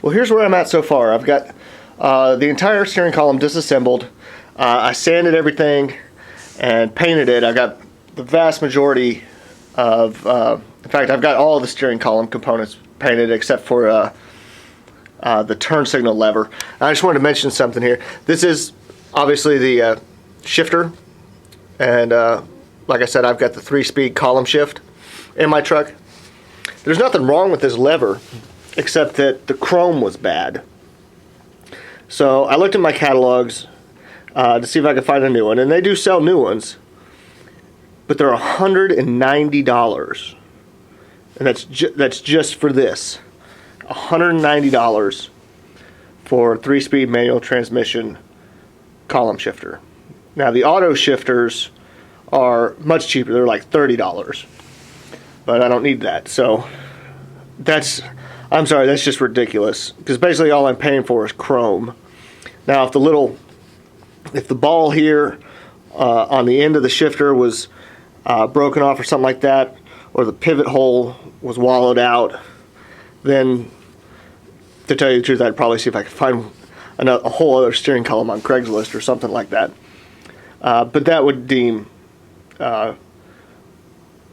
Well, here's where I'm at so far. I've got the entire steering column disassembled. I sanded everything and painted it. I got the vast majority of, in fact, I've got all the steering column components painted except for the turn signal lever. I just wanted to mention something here. This is obviously the shifter, and like I said, I've got the 3-speed column shift in my truck. There's nothing wrong with this lever except that the chrome was bad. So I looked at my catalogs to see if I could find a new one, and they do sell new ones, but they're $190, and that's just for this. $190 for a 3-speed manual transmission column shifter. Now the auto shifters are much cheaper. They're like $30, but I don't need that. So I'm sorry, that's just ridiculous, because basically all I'm paying for is chrome. Now if the ball here on the end of the shifter was broken off or something like that, or the pivot hole was wallowed out, then to tell you the truth, I'd probably see if I could find a whole other steering column on Craigslist or something like that. But that would deem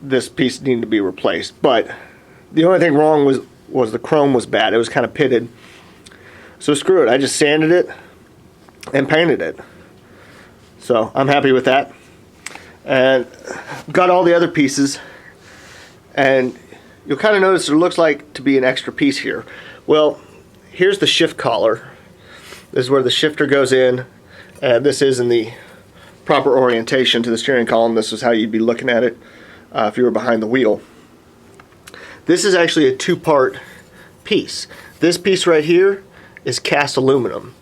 this piece needing to be replaced. But the only thing wrong was the chrome was bad. It was kind of pitted. So screw it. I just sanded it and painted it. So I'm happy with that. And got all the other pieces. And you'll kind of notice there looks like to be an extra piece here. Well, here's the shift collar. This is where the shifter goes in. And this is in the proper orientation to the steering column. This is how you'd be looking at it if you were behind the wheel. This is actually a 2-part piece. This piece right here is cast aluminum.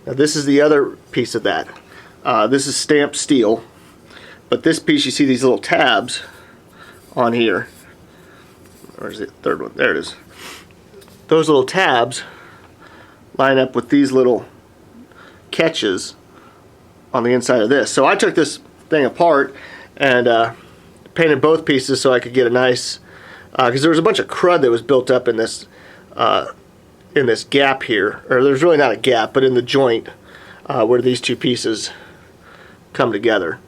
Now this is the other piece of that. This is stamped steel, but this piece, you see these little tabs on here. Where's the third one? There it is. Those little tabs line up with these little catches on the inside of this. So I took this thing apart and painted both pieces so I could get a nice, because there was a bunch of crud that was built up in this gap here, or there's really not a gap, but in the joint where these two pieces come together.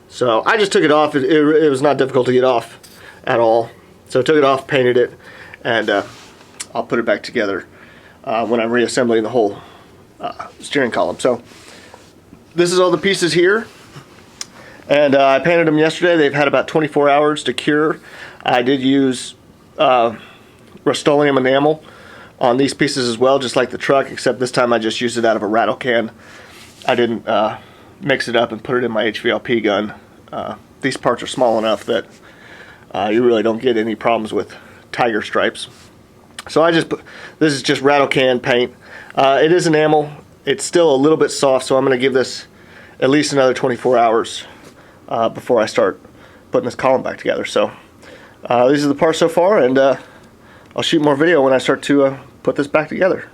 So I just took it off. It was not difficult to get off at all. So I took it off, painted it, and I'll put it back together when I'm reassembling the whole steering column. So this is all the pieces here, and I painted them yesterday. They've had about 24 hours to cure. I did use Rust-Oleum enamel on these pieces as well, just like the truck, except this time I just used it out of a rattle can. I didn't mix it up and put it in my HVLP gun. These parts are small enough that you really don't get any problems with tiger stripes. So I just put, this is just rattle can paint. It is enamel. It's still a little bit soft, so I'm going to give this at least another 24 hours before I start putting this column back together. So these are the parts so far, and I'll shoot more video when I start to put this back together.